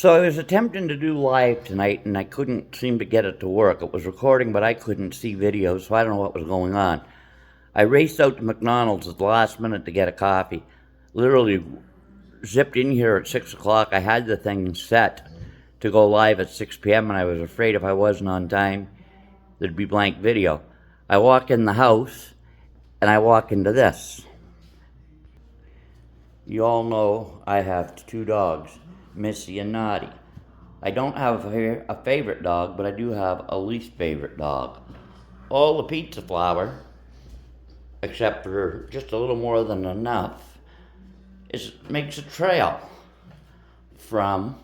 So I was attempting to do live tonight, and I couldn't seem to get it to work. It was recording, but I couldn't see video, so I don't know what was going on. I raced out to McDonald's at the last minute to get a coffee. Literally zipped in here at 6 o'clock. I had the thing set to go live at 6 p.m., and I was afraid if I wasn't on time, there'd be blank video. I walk in the house, and I walk into this. You all know I have two dogs, Missy and Naughty. I don't have a favorite dog, but I do have a least favorite dog. All the pizza flour, except for just a little more than enough, makes a trail from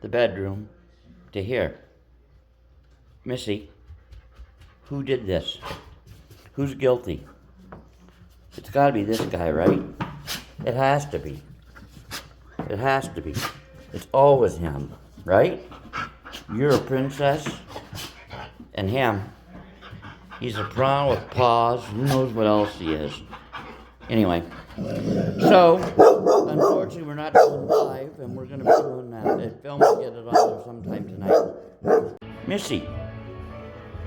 the bedroom to here. Missy, who did this? Who's guilty? It's got to be this guy, right? It has to be. It has to be. It's always him, right? You're a princess, and him, he's a prawn with paws. Who knows what else he is? Anyway, so unfortunately we're not doing live, and we're going to be doing that. Film will get it on there sometime tonight. Missy,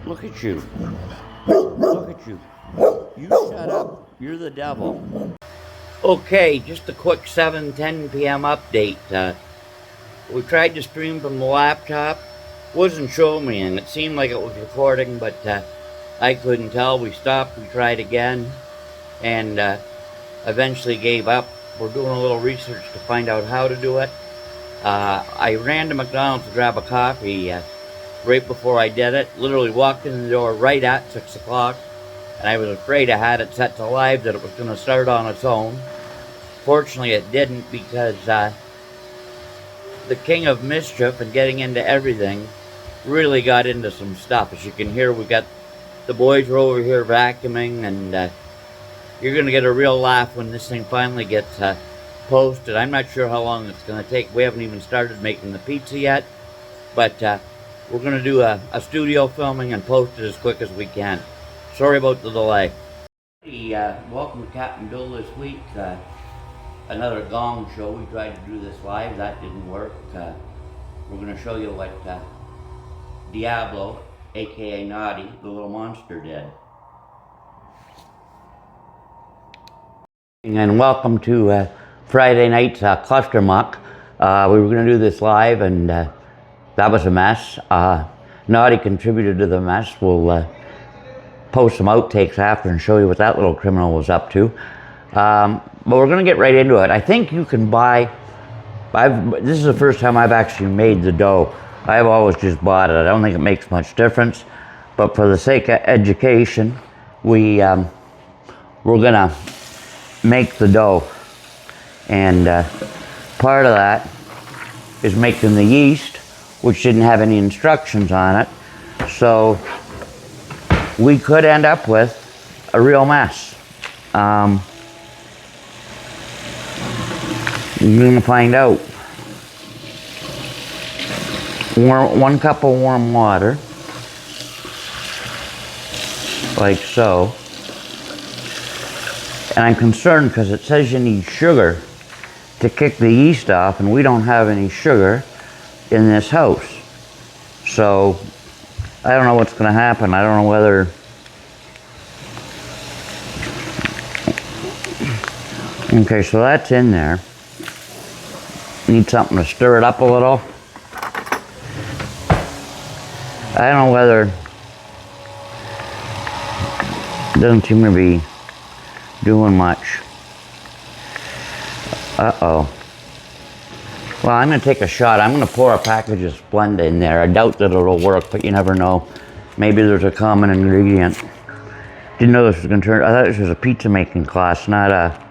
look at you. Look at you. You shut up. You're the devil. Okay, just a quick 7:10 p.m. update. We tried to stream from the laptop. Wasn't showing me, and it seemed like it was recording, but I couldn't tell. We stopped, we tried again, and eventually gave up. We're doing a little research to find out how to do it. I ran to McDonald's to grab a coffee right before I did it. Literally walked in the door right at 6 o'clock, and I was afraid I had it set to live that it was going to start on its own. Fortunately, it didn't, because the king of mischief and getting into everything really got into some stuff. As you can hear, we got the boys are over here vacuuming, and you're going to get a real laugh when this thing finally gets posted. I'm not sure how long it's going to take. We haven't even started making the pizza yet, but we're going to do a studio filming and post it as quick as we can. Sorry about the delay. Hey, welcome to Captain Bill this week. Another gong show. We tried to do this live. That didn't work. We're going to show you what Diablo, aka Naughty, the little monster, did. And welcome to Friday night's Cluster Muck. We were going to do this live, and that was a mess. Naughty contributed to the mess. We'll post some outtakes after and show you what that little criminal was up to. But we're going to get right into it. I think you can buy, this is the first time I've actually made the dough. I've always just bought it. I don't think it makes much difference. But for the sake of education, we're going to make the dough. And part of that is making the yeast, which didn't have any instructions on it. So we could end up with a real mess. You're going to find out. 1 cup of warm water, like so. And I'm concerned because it says you need sugar to kick the yeast off, and we don't have any sugar in this house. So I don't know what's going to happen. I don't know whether okay, so that's in there. Need something to stir it up a little. I don't know whether it doesn't seem to be doing much. Uh-oh. Well, I'm going to take a shot. I'm going to pour a package of Splenda in there. I doubt that it'll work, but you never know. Maybe there's a common ingredient. Didn't know this was going to turn. I thought this was a pizza making class, not a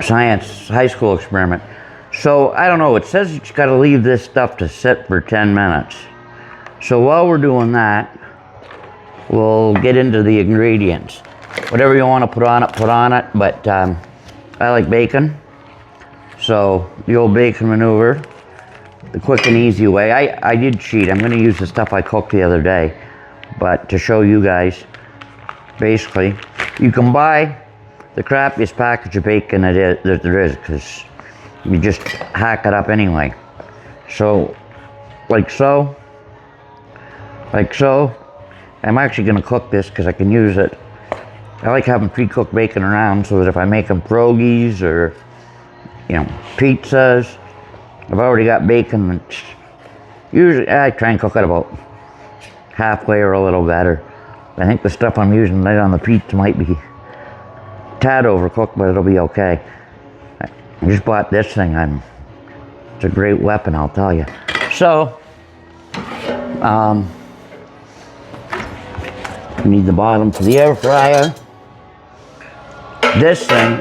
science high school experiment. So I don't know, it says you just got to leave this stuff to sit for 10 minutes. So while we're doing that, we'll get into the ingredients. Whatever you want to put on it, but I like bacon. So the old bacon maneuver. the quick and easy way. I did cheat. I'm going to use the stuff I cooked the other day, but to show you guys, basically, you can buy the crappiest package of bacon that there is, because you just hack it up anyway. So, like so. I'm actually going to cook this because I can use it. I like having pre-cooked bacon around so that if I'm making pierogies or, you know, pizzas, I've already got bacon that's usually, I try and cook it about halfway or a little better. I think the stuff I'm using tonight on the pizza might be a tad overcooked, but it'll be okay. I just bought this thing. It's a great weapon, I'll tell you. So, you need the bottom for the air fryer. This thing,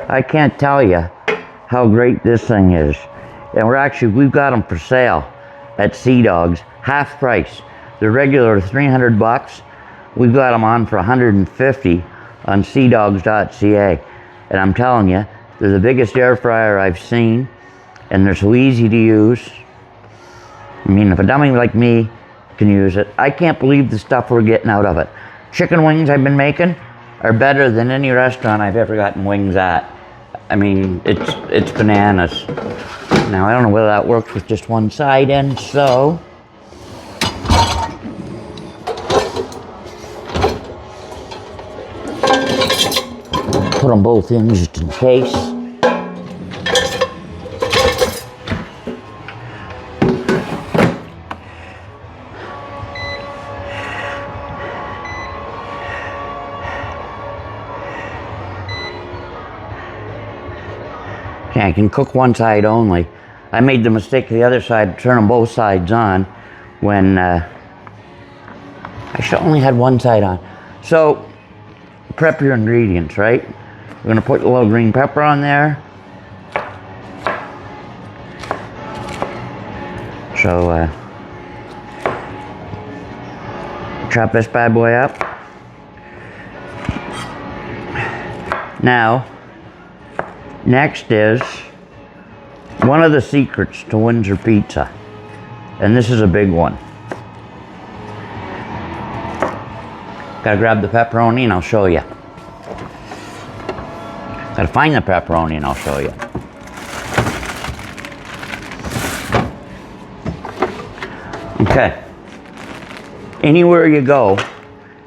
I can't tell you how great this thing is. And we've got them for sale at Sea Dogs, half price. They're regular $300. We've got them on for $150 on seadogs.ca. And I'm telling you, they're the biggest air fryer I've seen, and they're so easy to use. I mean, if a dummy like me can use it, I can't believe the stuff we're getting out of it. Chicken wings I've been making are better than any restaurant I've ever gotten wings at. I mean, it's bananas. Now, I don't know whether that works with just one side end, so put them both in just in case. Yeah, I can cook one side only. I made the mistake of the other side, turn them both sides on when I should only had one side on. So, prep your ingredients, right? We're gonna put a little green pepper on there. So, chop this bad boy up. Now, next is one of the secrets to Windsor pizza, and this is a big one. Gotta grab the pepperoni and I'll show you. Gotta find the pepperoni and I'll show you. Okay. Anywhere you go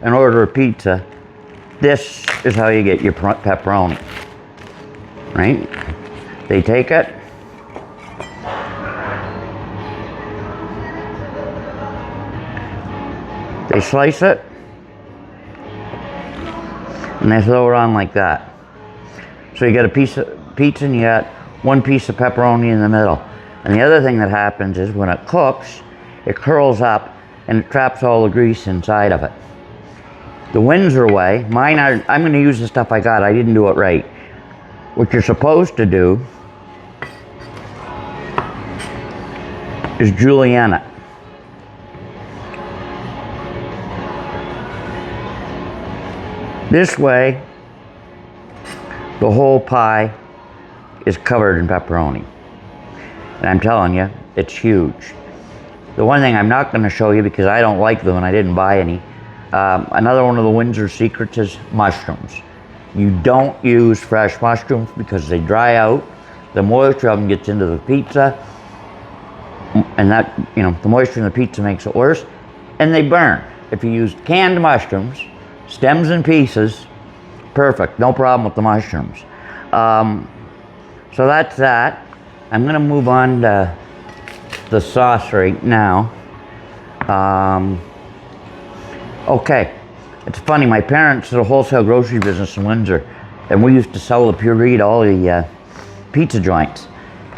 and order a pizza, this is how you get your pepperoni. Right? They take it, they slice it, and they throw it on like that. So you get a piece of pizza and you got one piece of pepperoni in the middle. And the other thing that happens is when it cooks, it curls up and it traps all the grease inside of it. The Windsor way, I'm going to use the stuff I got. I didn't do it right. What you're supposed to do is julienne it. This way, the whole pie is covered in pepperoni. And I'm telling you, it's huge. The one thing I'm not going to show you because I don't like them and I didn't buy any, another one of the Windsor secrets is mushrooms. You don't use fresh mushrooms because they dry out. The moisture of them gets into the pizza, and that, you know, the moisture in the pizza makes it worse, and they burn. If you use canned mushrooms, stems and pieces, perfect, no problem with the mushrooms. So that's that. I'm gonna move on to the sauce right now. Okay. It's funny, my parents had a wholesale grocery business in Windsor, and we used to sell the puree to all the pizza joints.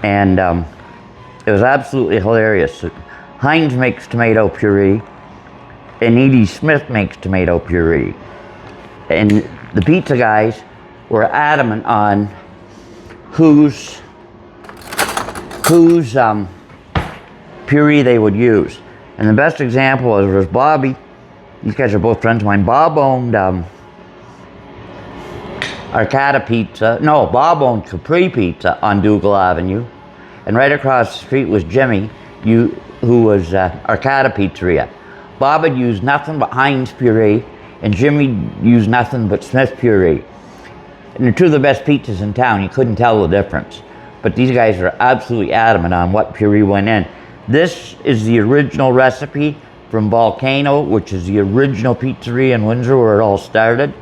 And it was absolutely hilarious. Heinz makes tomato puree, and Edie Smith makes tomato puree. And the pizza guys were adamant on whose puree they would use. And the best example was Bobby. These guys are both friends of mine. Bob owned Arcata Pizza. No, Bob owned Capri Pizza on Dougal Avenue. and right across the street was Jimmy, who was Arcata Pizzeria. Bob had used nothing but Heinz puree, and Jimmy used nothing but Smith puree. And they're two of the best pizzas in town. You couldn't tell the difference. But these guys are absolutely adamant on what puree went in. This is the original recipe from Volcano, which is the original pizzeria in Windsor where it all started.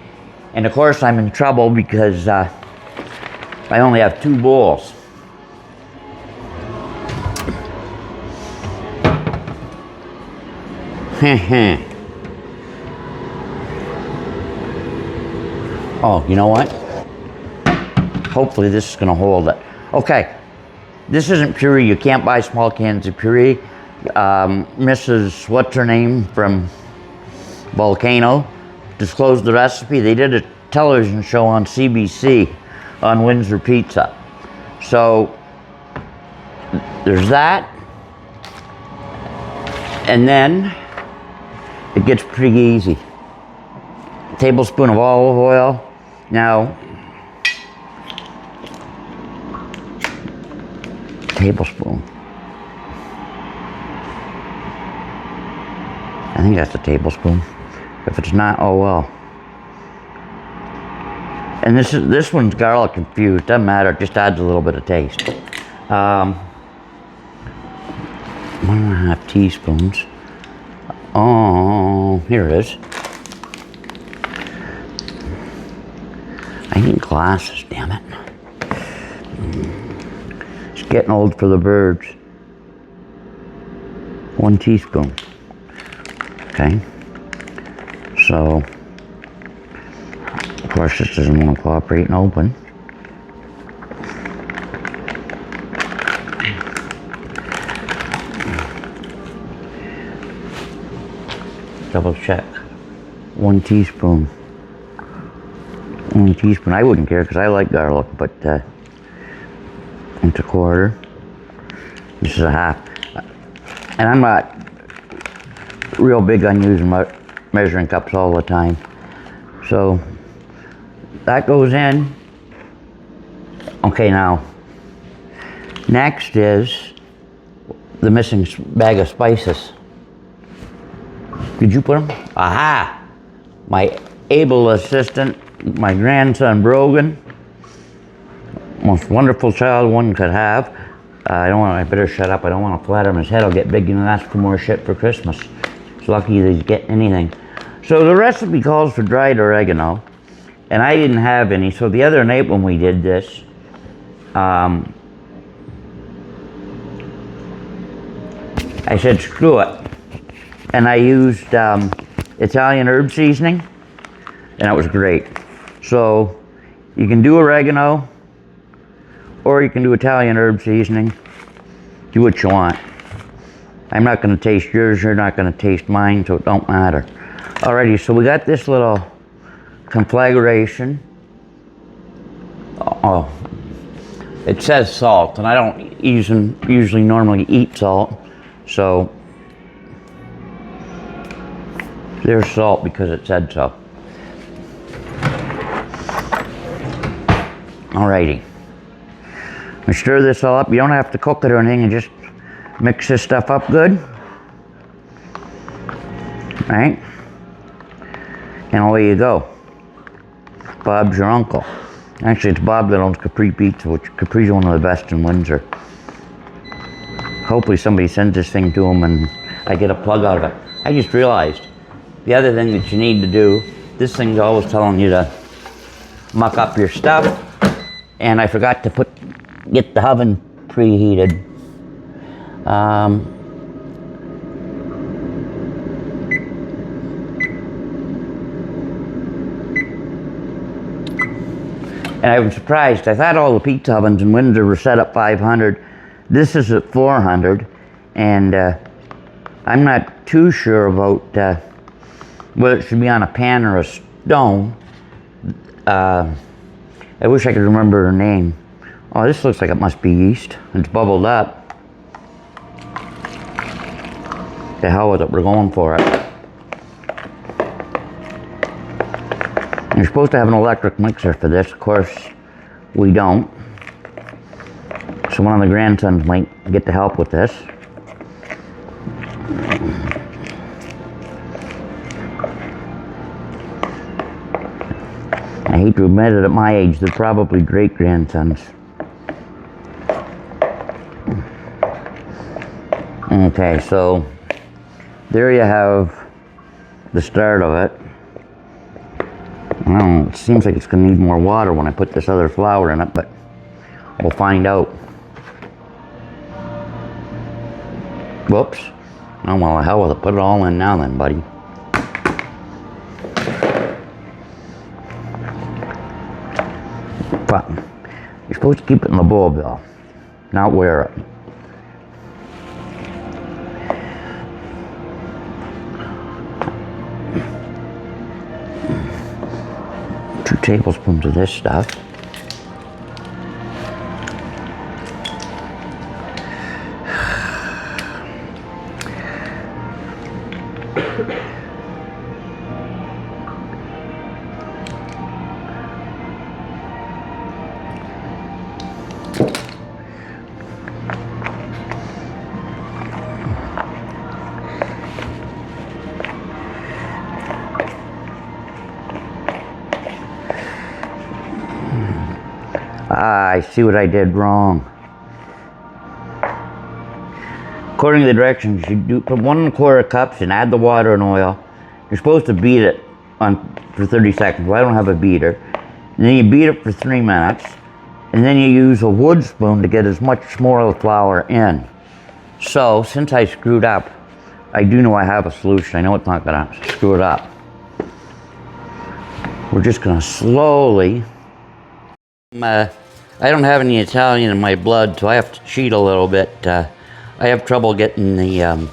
And of course I'm in trouble because I only have 2 bowls. Oh, you know what? Hopefully this is gonna hold it. Okay, this isn't puree. You can't buy small cans of puree. Mrs. What's her name from Volcano disclosed the recipe. They did a television show on CBC on Windsor Pizza. So there's that. And then it gets pretty easy. A tablespoon of olive oil. Now, tablespoon. I think that's a tablespoon. If it's not, oh well. And this one's garlic infused. Doesn't matter. It just adds a little bit of taste. 1.5 teaspoons. Oh, here it is. I need glasses, damn it. It's getting old for the birds. 1 teaspoon. Okay. So, of course, this doesn't want to cooperate and open. Double check. 1 teaspoon. 1 teaspoon. I wouldn't care because I like garlic, but it's a quarter. This is a half. And I'm not real big on using measuring cups all the time. So that goes in. Okay, now next is the missing bag of spices. Did you put them? Aha! My able assistant, my grandson Brogan, most wonderful child one could have. I better shut up. I don't want to flatter him. His head will get big and ask for more shit for Christmas. It's lucky that he's getting anything. So the recipe calls for dried oregano, and I didn't have any. So the other night when we did this, I said screw it, and I used Italian herb seasoning, and it was great. So you can do oregano, or you can do Italian herb seasoning. Do what you want. I'm not going to taste yours, you're not going to taste mine, so it don't matter. Alrighty, so we got this little conflagration. Oh, it says salt, and I don't usually normally eat salt, so there's salt because it said so. Alrighty. I stir this all up. You don't have to cook it or anything, and just mix this stuff up good. Right? And away you go. Bob's your uncle. Actually, it's Bob that owns Capri Pizza, which Capri's one of the best in Windsor. Hopefully somebody sends this thing to him and I get a plug out of it. I just realized the other thing that you need to do, this thing's always telling you to muck up your stuff, and I forgot to get the oven preheated. And I was surprised. I thought all the pizza ovens in Windsor were set at 500. This is at 400, and I'm not too sure about whether it should be on a pan or a stone. I wish I could remember her name. Oh, this looks like it must be yeast. It's bubbled up. The hell with it, we're going for it. You're supposed to have an electric mixer for this. Of course, we don't. So So one of the grandsons might get to help with this. I hate to admit it, at my age, they're probably great-grandsons. Okay, so there you have the start of it. I don't know, it seems like it's going to need more water when I put this other flour in it, but we'll find out. Whoops. Oh, well, the hell with it. Put it all in now then, buddy. But you're supposed to keep it in the bowl, Bill, not wear it. Two tablespoons of this stuff. I see what I did wrong. According to the directions, you do put 1 1/4 cups and add the water and oil. You're supposed to beat it for 30 seconds. Well, I don't have a beater. And then you beat it for 3 minutes. And then you use a wood spoon to get as much more of the flour in. So, since I screwed up, I do know I have a solution. I know it's not going to screw it up. We're just going to slowly... I don't have any Italian in my blood, so I have to cheat a little bit. I have trouble getting the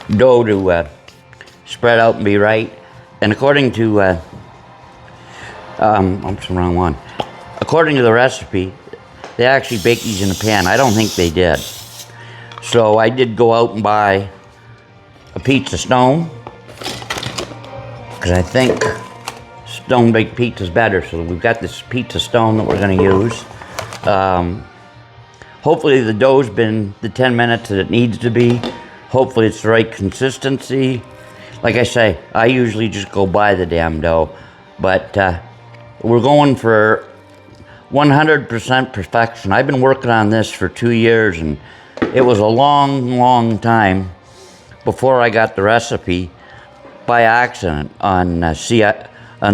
dough to spread out and be right. And according to, oops, the wrong one. According to the recipe, they actually bake these in a pan. I don't think they did. So I did go out and buy a pizza stone, because I think stone baked pizza is better. So we've got this pizza stone that we're going to use. Hopefully the dough's been the 10 minutes that it needs to be. Hopefully it's the right consistency. Like I say, I usually just go buy the damn dough. But we're going for 100% perfection. I've been working on this for 2 years, and it was a long time before I got the recipe by accident on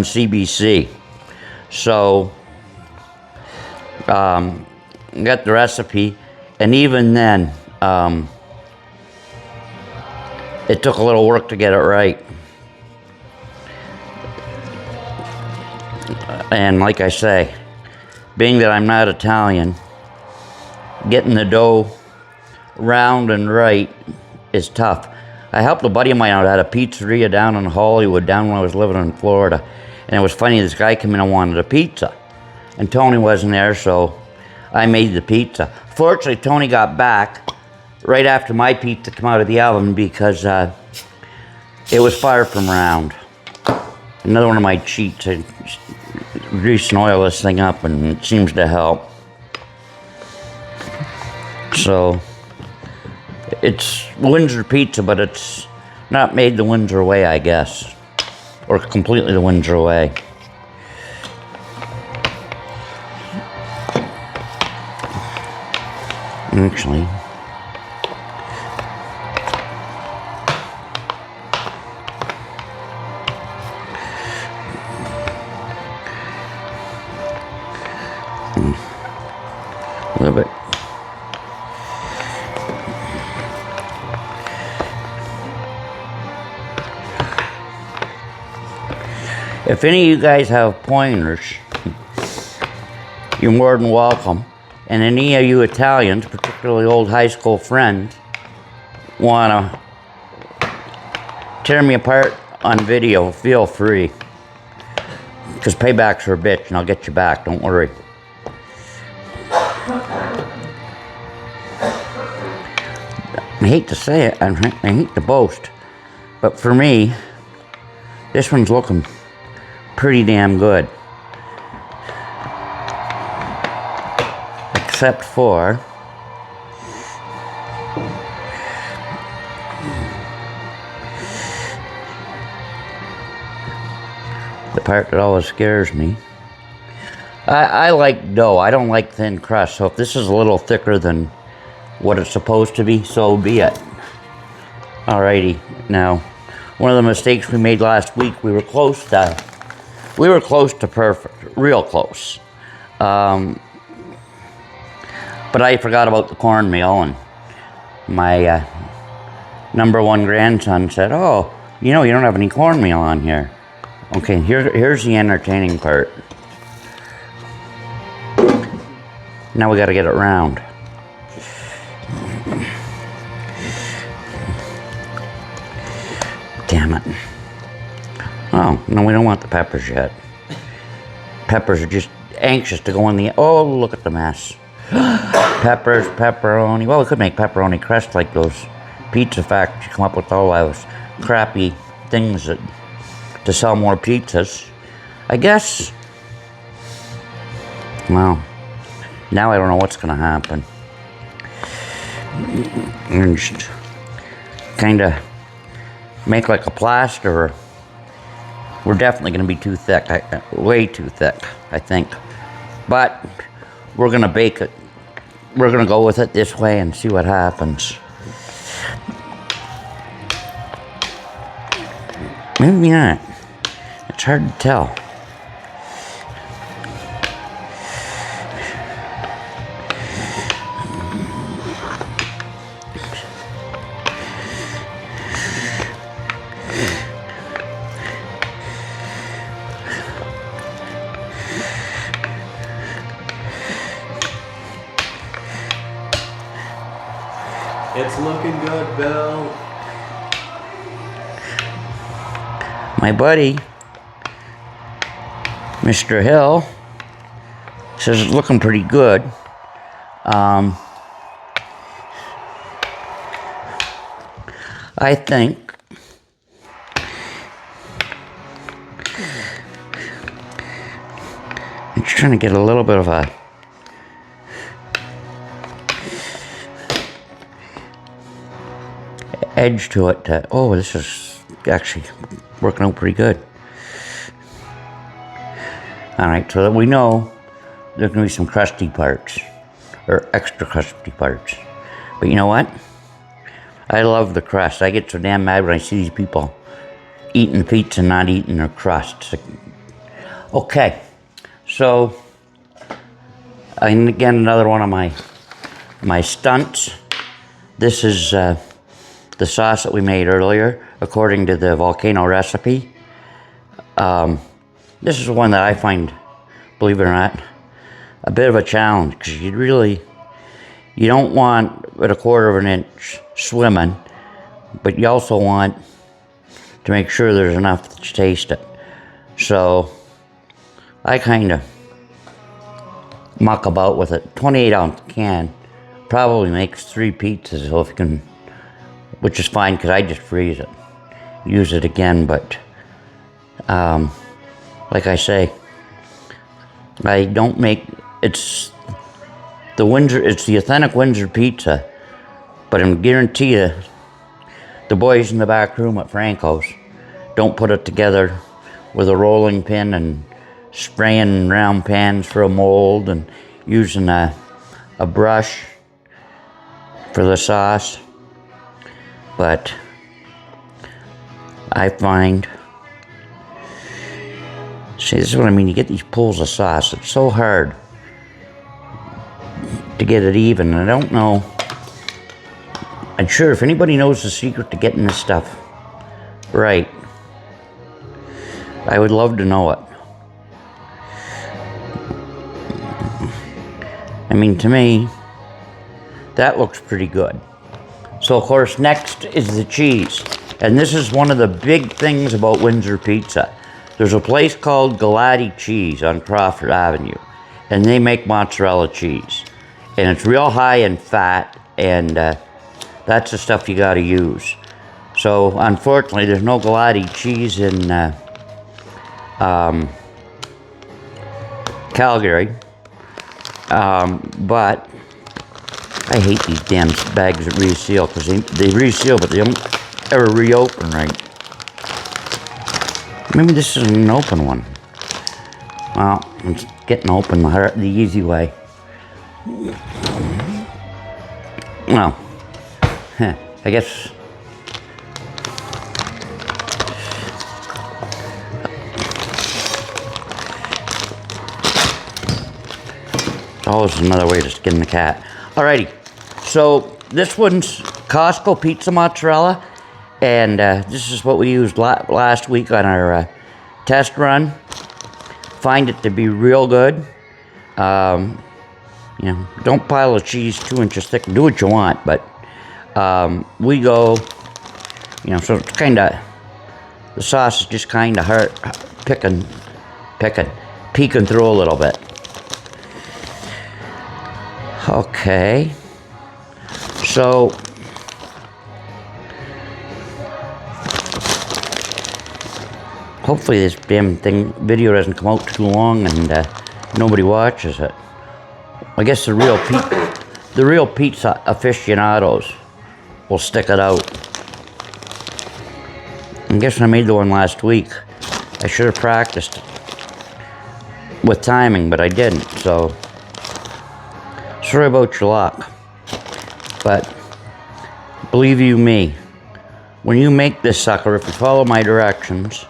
CBC. So, got the recipe, and even then, it took a little work to get it right. And like I say, being that I'm not Italian, getting the dough round and right is tough. I helped a buddy of mine out at a pizzeria down in Hollywood, down when I was living in Florida. And it was funny, this guy came in and wanted a pizza. And Tony wasn't there, so I made the pizza. Fortunately, Tony got back right after my pizza came out of the oven, because it was far from round. Another one of my cheats. I grease and oil this thing up, and it seems to help. So, it's Windsor pizza, but it's not made the Windsor way, I guess. Or completely the Windsor way. Actually, a little bit. If any of you guys have pointers, you're more than welcome. And any of you Italians, particularly old high school friends, want to tear me apart on video, feel free. Because paybacks are a bitch, and I'll get you back, don't worry. I hate to say it, I hate to boast, but for me, this one's looking pretty damn good. except for the part that always scares me. I like dough. I don't like thin crust. So if this is a little thicker than what it's supposed to be, so be it. Alrighty. Now, one of the mistakes we made last week, we were close to perfect, real close. But I forgot about the cornmeal, and my number one grandson said, "Oh, you know, you don't have any cornmeal on here." Okay, here's the entertaining part. Now we got to get it round. Damn it. Oh, no, we don't want the peppers yet. Peppers are just anxious to go in the... Oh, look at the mess. Peppers, pepperoni. Well, we could make pepperoni crust like those pizza factories come up with all those crappy things to sell more pizzas. I guess... Well, now I don't know what's going to happen. And just kind of make like a plaster. We're definitely going to be too thick, way too thick, I think. But we're going to bake it. We're going to go with it this way and see what happens. Maybe not. It's hard to tell. It's looking good, Bill. My buddy, Mr. Hill, says it's looking pretty good. I think I'm just trying to get a little bit of a edge to it. Oh, this is actually working out pretty good. Alright, so that we know there's going to be some crusty parts, or extra crusty parts. But you know what? I love the crust. I get so damn mad when I see these people eating pizza and not eating their crust. Okay, so and again, another one of my stunts. This is the sauce that we made earlier, according to the volcano recipe. This is one that I find, believe it or not, a bit of a challenge, because you don't want at a quarter of an inch swimming, but you also want to make sure there's enough that you taste it. So I kind of muck about with it. 28-ounce can probably makes 3 pizzas, so if you can, which is fine because I just freeze it, use it again. But like I say, I don't make, it's the authentic Windsor pizza, but I guarantee you the boys in the back room at Franco's don't put it together with a rolling pin and spraying round pans for a mold and using a brush for the sauce. But I find, see, this is what I mean, you get these pools of sauce, it's so hard to get it even. I don't know, I'm sure if anybody knows the secret to getting this stuff right, I would love to know it. I mean, to me, that looks pretty good. So, of course, next is the cheese. And this is one of the big things about Windsor pizza. There's a place called Galati Cheese on Crawford Avenue, and they make mozzarella cheese. And it's real high in fat, and that's the stuff you gotta use. So, unfortunately, there's no Galati cheese in Calgary. But I hate these damn bags that reseal, because they reseal, but they don't ever reopen right. Maybe this is an open one. Well, it's getting open the easy way. Well, I guess. Oh, this is another way to skin the cat. Alrighty, so this one's Costco pizza mozzarella, and this is what we used last week on our test run. Find it to be real good. You know, don't pile the cheese 2 inches thick. Do what you want, but we go, you know, so it's kind of, the sauce is just kind of hard, peeking through a little bit. Okay, so hopefully this damn video doesn't come out too long and nobody watches it. I guess the real pizza aficionados will stick it out. I guess I made the one last week. I should have practiced with timing, but I didn't, so sorry about your luck. But believe you me, when you make this sucker, if you follow my directions,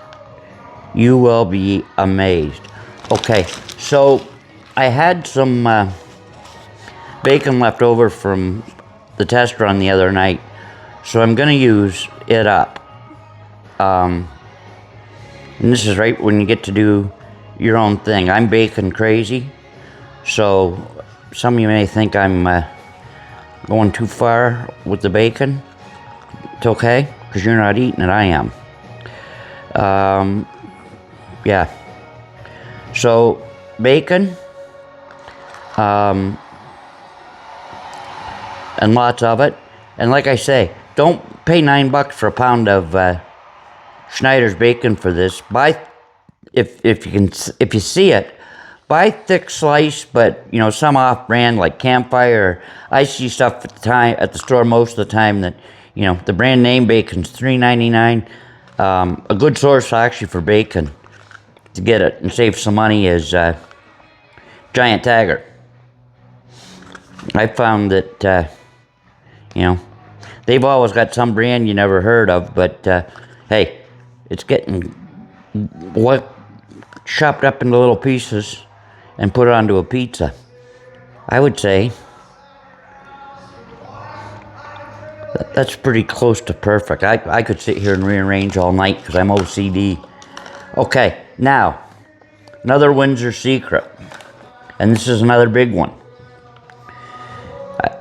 you will be amazed. Okay, so I had some bacon left over from the test run the other night, so I'm gonna use it up. And this is right when you get to do your own thing. I'm bacon crazy, so some of you may think I'm going too far with the bacon. It's okay, because you're not eating it, I am. Yeah. So, bacon, and lots of it. And like I say, don't pay $9 for a pound of Schneider's bacon for this. Buy, if you see it, buy thick slice, but you know, some off-brand like Campfire. I see stuff at the store most of the time that, you know, the brand name bacon's $3.99. A good source actually for bacon to get it and save some money is Giant Tiger. I found that you know, they've always got some brand you never heard of, but hey, it's getting chopped up into little pieces and put it onto a pizza. I would say that's pretty close to perfect. I could sit here and rearrange all night because I'm OCD. Okay, now, another Windsor secret. And this is another big one.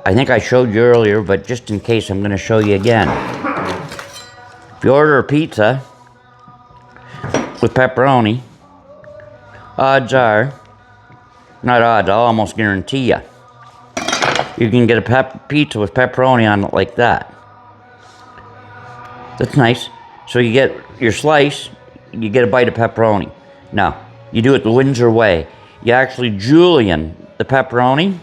I think I showed you earlier, but just in case, I'm going to show you again. If you order a pizza with pepperoni, odds are, not odds, I'll almost guarantee you can get a pizza with pepperoni on it like that. That's nice. So you get your slice, you get a bite of pepperoni. Now, you do it the Windsor way. You actually julienne the pepperoni.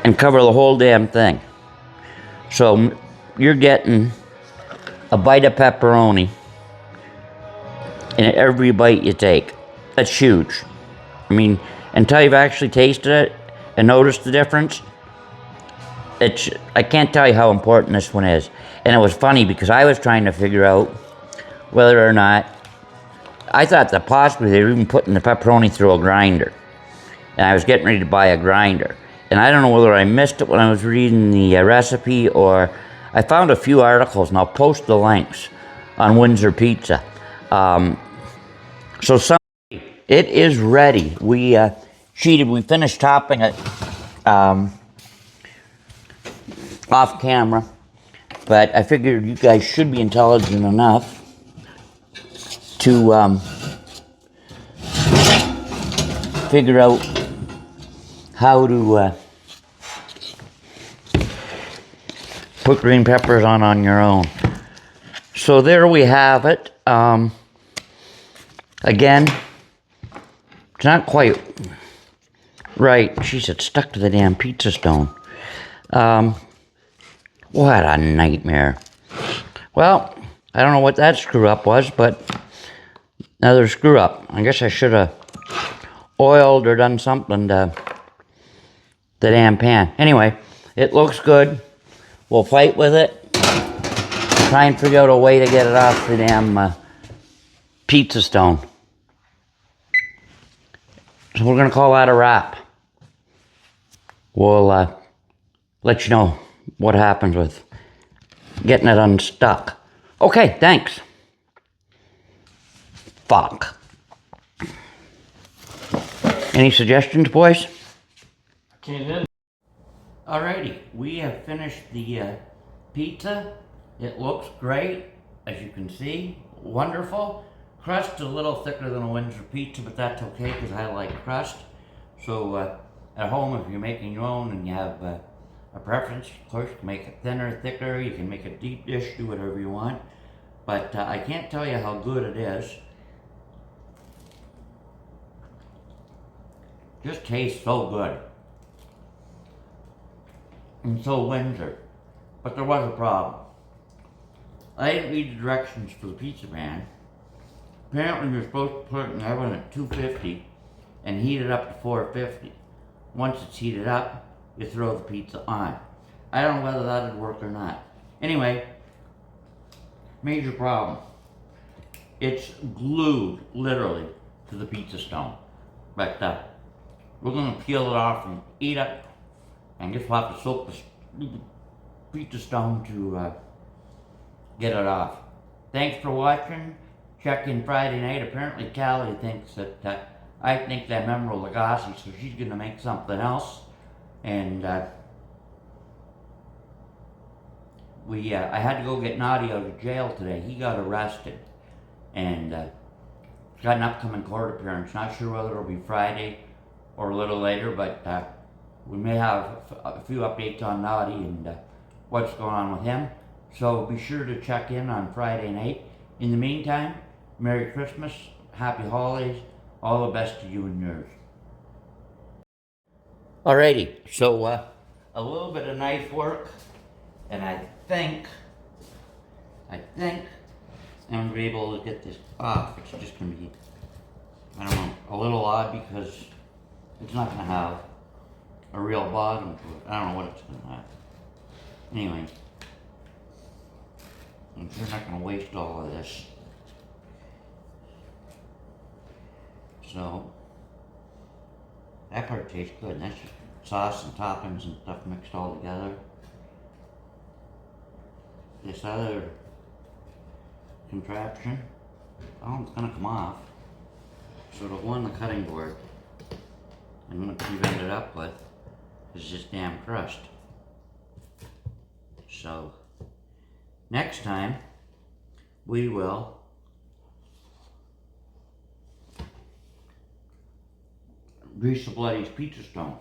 And cover the whole damn thing. So you're getting a bite of pepperoni in every bite you take. That's huge. I mean, until you've actually tasted it and noticed the difference, I can't tell you how important this one is. And it was funny because I was trying to figure out whether or not, I thought that possibly they were even putting the pepperoni through a grinder. And I was getting ready to buy a grinder. And I don't know whether I missed it when I was reading the recipe, or I found a few articles, and I'll post the links on Windsor Pizza. So it is ready. We cheated. We finished topping it off camera, but I figured you guys should be intelligent enough to figure out how to put green peppers on your own. So there we have it. I Again, it's not quite right. Jeez, it's stuck to the damn pizza stone. What a nightmare. Well, I don't know what that screw up was, but another screw up. I guess I should have oiled or done something to the damn pan. Anyway, it looks good. We'll fight with it. Try and figure out a way to get it off the damn pizza stone. So we're going to call that a wrap. We'll let you know what happens with getting it unstuck. Okay, thanks. Fuck. Any suggestions, boys? Alrighty, we have finished the pizza. It looks great, as you can see. Wonderful. Crust a little thicker than a Windsor pizza, but that's okay because I like crust. So at home, if you're making your own and you have a preference, of course, you can make it thinner, thicker. You can make a deep dish, do whatever you want. But I can't tell you how good it is. Just tastes so good. And so Windsor. But there was a problem. I didn't read the directions for the pizza pan. Apparently you're supposed to put it in the oven at 250 and heat it up to 450. Once it's heated up, you throw the pizza on. I don't know whether that would work or not. Anyway, major problem. It's glued, literally, to the pizza stone. But we're going to peel it off and eat it. And just have to soak the pizza stone to get it off. Thanks for watching. Check in Friday night. Apparently Callie thinks that I think that Emerald Lagasse, so she's going to make something else. And I had to go get Naughty out of jail today. He got arrested. And he's got an upcoming court appearance. Not sure whether it'll be Friday or a little later, but we may have a few updates on Naughty and what's going on with him. So be sure to check in on Friday night. In the meantime, Merry Christmas, Happy Holidays, all the best to you and yours. Alrighty, so a little bit of knife work, and I think I'm going to be able to get this off. It's just going to be, I don't know, a little odd because it's not going to have a real bottom to it. I don't know what it's going to have. Anyway, I'm sure not going to waste all of this. So, that part tastes good. That's just sauce and toppings and stuff mixed all together. This other contraption, oh, it's going to come off. So the one, the cutting board, and what you've ended up with is just damn crust. So, next time, we will grease the bloody pizza stone.